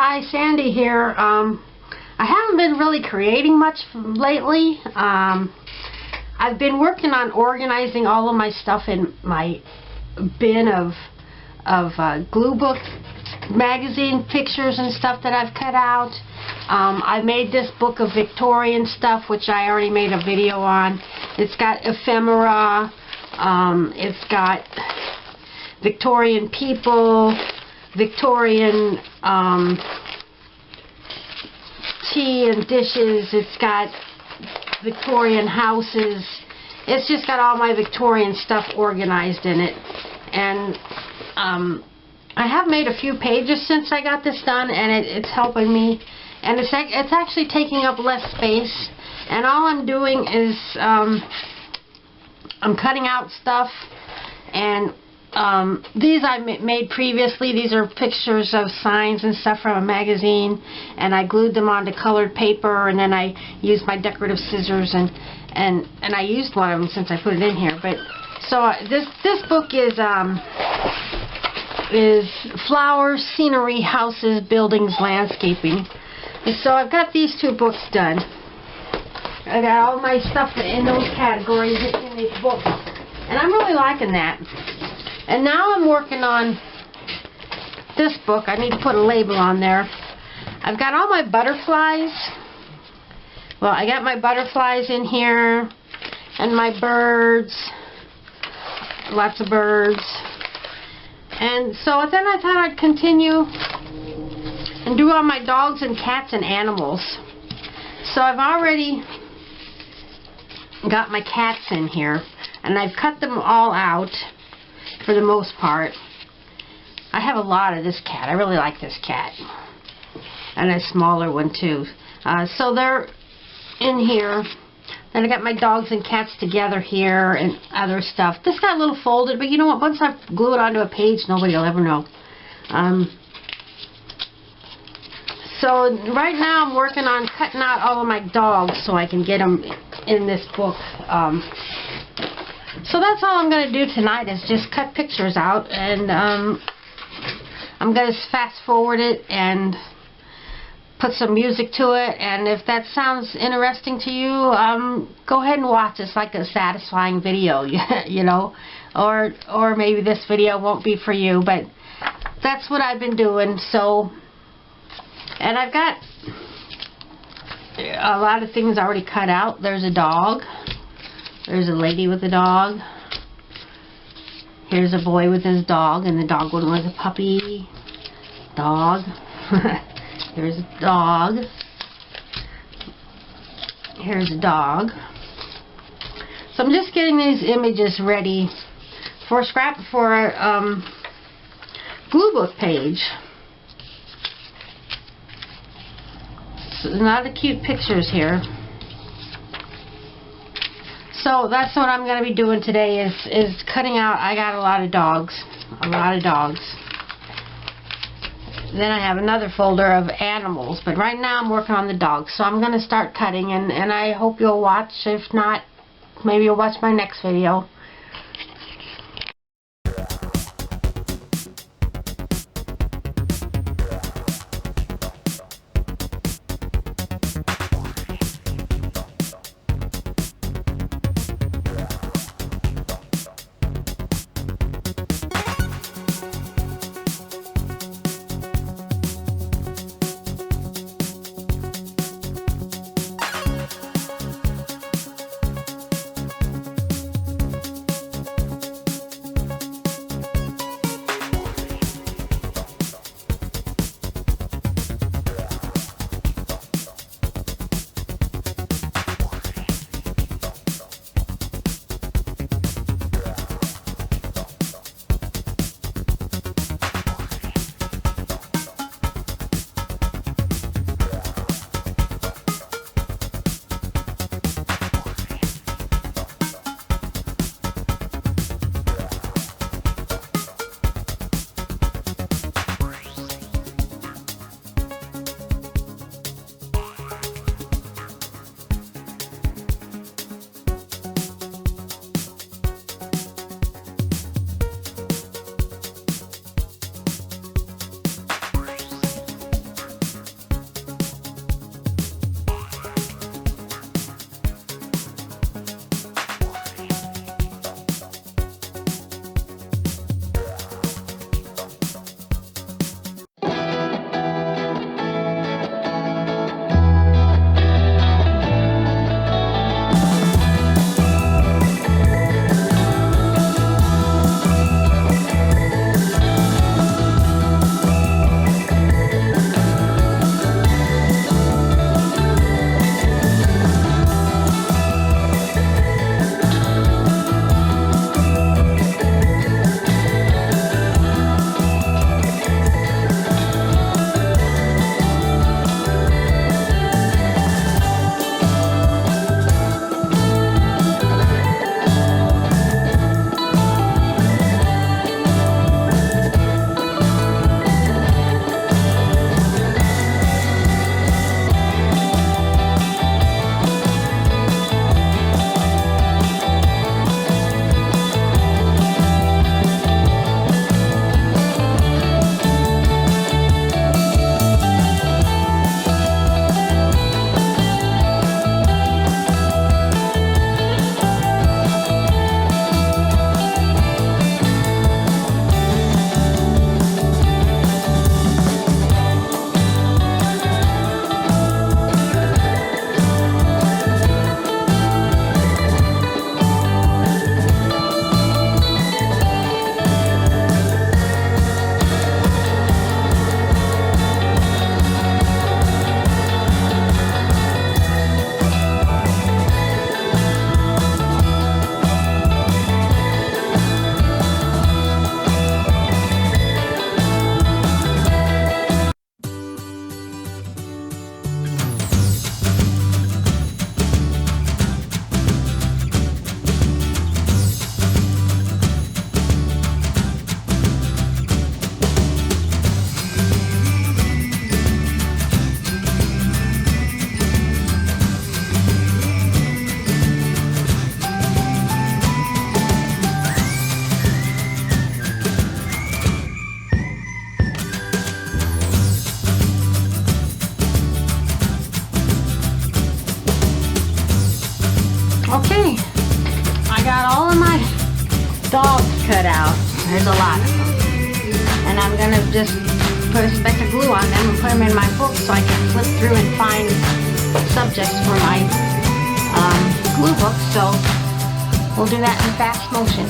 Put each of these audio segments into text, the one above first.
Hi, Sandy here. I haven't been really creating much lately. I've been working on organizing all of my stuff in my bin of Gluebook magazine pictures and stuff that I've cut out. I made this book of Victorian stuff, which I already made a video on. It's got ephemera. It's got Victorian people, Victorian tea and dishes. It's got Victorian houses. It's just got all my Victorian stuff organized in it. And I have made a few pages since I got this done, and it's helping me. And it's actually taking up less space. And all I'm doing is I'm cutting out stuff, and these I made previously. These are pictures of signs and stuff from a magazine, and I glued them onto colored paper, and then I used my decorative scissors, and I used one of them since I put it in here. But so this book is flowers, scenery, houses, buildings, landscaping. And so I've got these two books done. I got all my stuff in those categories in these books, and I'm really liking that. And now I'm working on this book. I need to put a label on there. I've got all my butterflies. Well, I got my butterflies in here, and my birds, lots of birds. And so then I thought I'd continue and do all my dogs and cats and animals. So I've already got my cats in here, and I've cut them all out for the most part. I have a lot of this cat. I really like this cat. And a smaller one too. So they're in here. Then I got my dogs and cats together here and other stuff. This got a little folded, but you know what? Once I glue it onto a page, nobody will ever know. So right now I'm working on cutting out all of my dogs so I can get them in this book. So that's all I'm going to do tonight, is just cut pictures out, and I'm going to fast forward it and put some music to it, and if that sounds interesting to you, go ahead and watch. It's like a satisfying video, you know, or maybe this video won't be for you, but that's what I've been doing. So, and I've got a lot of things already cut out. There's a dog. There's a lady with a dog. Here's a boy with his dog, and the dog one was a puppy dog. Here's a dog. Here's a dog. So I'm just getting these images ready for a Gluebook page. So a lot of cute pictures here. So that's what I'm going to be doing today, is cutting out. I got a lot of dogs. A lot of dogs. Then I have another folder of animals, but right now I'm working on the dogs. So I'm going to start cutting, and I hope you'll watch. If not, maybe you'll watch my next video. Okay, I got all of my dogs cut out. There's a lot of them. And I'm going to just put a speck of glue on them and put them in my book so I can flip through and find subjects for my glue book. So we'll do that in fast motion.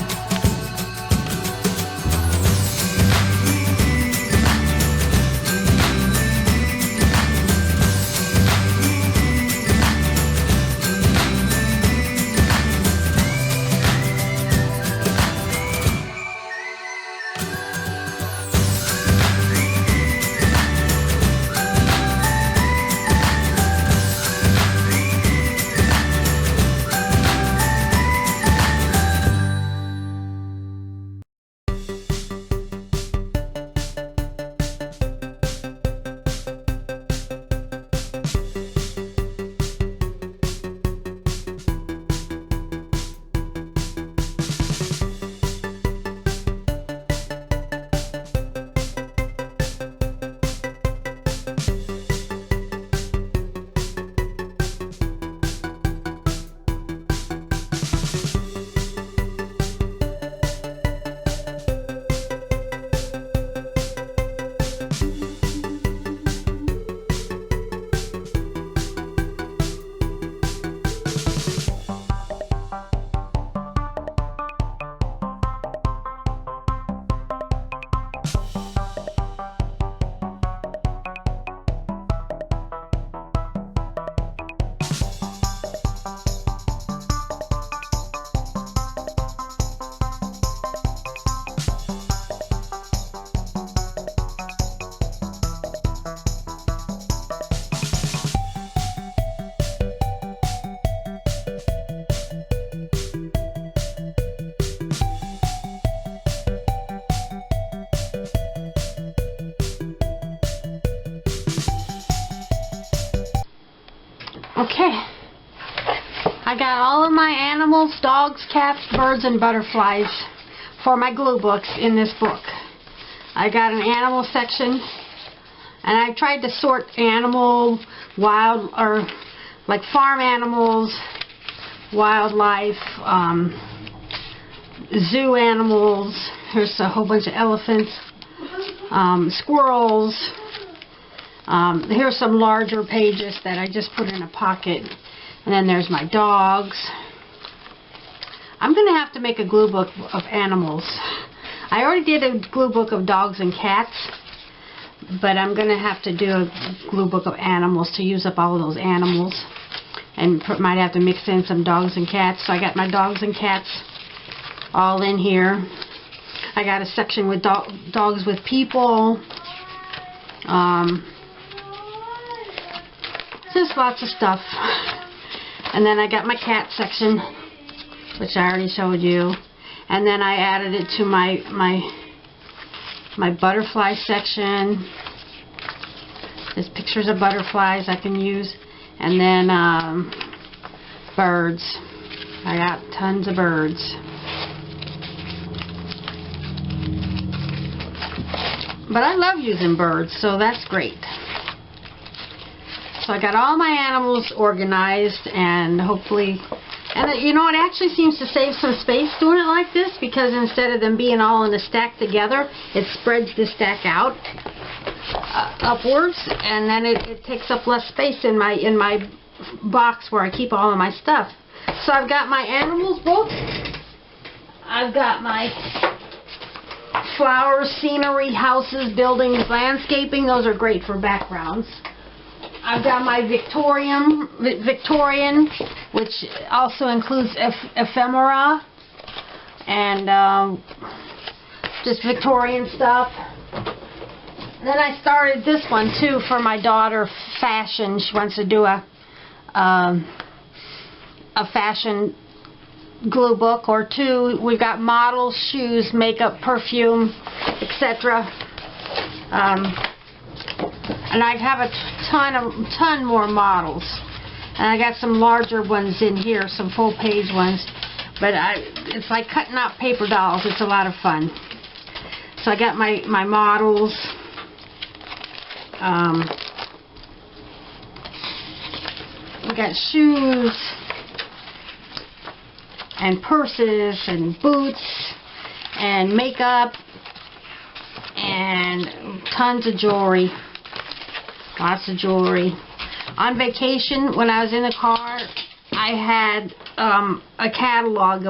Okay, I got all of my animals, dogs, cats, birds, and butterflies for my glue books in this book. I got an animal section, and I tried to sort animal, wild, or like farm animals, wildlife, zoo animals. Here's a whole bunch of elephants, squirrels. Here's some larger pages that I just put in a pocket. And then there's my dogs. I'm going to have to make a glue book of animals. I already did a glue book of dogs and cats, but I'm going to have to do a glue book of animals to use up all of those animals. And might have to mix in some dogs and cats. So I got my dogs and cats all in here. I got a section with dogs with people. Just lots of stuff. And then I got my cat section, which I already showed you. And then I added it to my butterfly section. There's pictures of butterflies I can use. And then birds. I got tons of birds. But I love using birds, so that's great. So I got all my animals organized, and hopefully, and you know, it actually seems to save some space doing it like this, because instead of them being all in a stack together, it spreads the stack out upwards, and then it takes up less space in my box where I keep all of my stuff. So I've got my animals book. I've got my flowers, scenery, houses, buildings, landscaping. Those are great for backgrounds. I've got my Victorian, which also includes ephemera and just Victorian stuff. And then I started this one too for my daughter, fashion. She wants to do a fashion glue book or two. We've got models, shoes, makeup, perfume, etc. And I have a ton more models. And I got some larger ones in here, some full page ones. But it's like cutting out paper dolls. It's a lot of fun. So I got my models. We got shoes. and purses and boots and makeup and tons of jewelry. Lots of jewelry. On vacation, when I was in the car, I had a catalog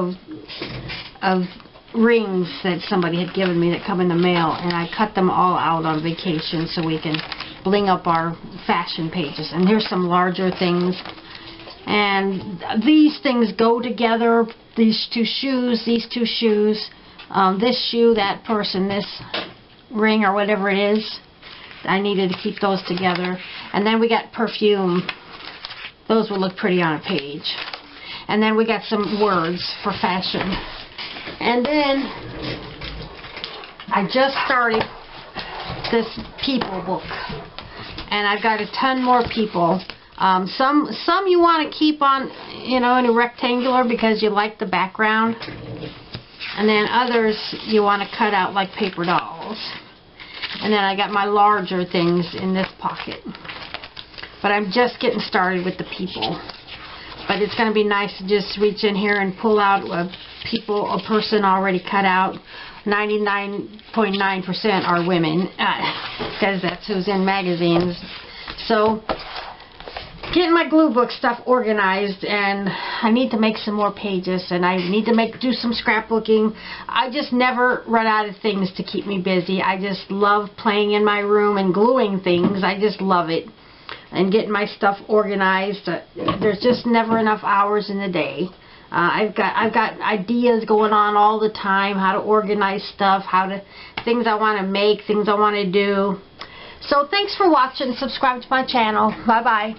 of rings that somebody had given me that come in the mail, and I cut them all out on vacation so we can bling up our fashion pages. And here's some larger things. And these things go together. These two shoes, this shoe, that person, this ring or whatever it is. I needed to keep those together. And then we got perfume. Those will look pretty on a page. And then we got some words for fashion. And then I just started this people book. And I've got a ton more people. Some you want to keep on, in a rectangular because you like the background. And then others you want to cut out like paper dolls. And then I got my larger things in this pocket. But I'm just getting started with the people. But it's going to be nice to just reach in here and pull out a person already cut out. 99.9% are women, because that's who's in magazines. So, getting my glue book stuff organized, and I need to make some more pages, and I need to do some scrapbooking. I just never run out of things to keep me busy. I just love playing in my room and gluing things. I just love it. And getting my stuff organized. There's just never enough hours in the day. I've got ideas going on all the time, how to organize stuff, things I want to make, things I want to do. So thanks for watching. Subscribe to my channel. Bye bye.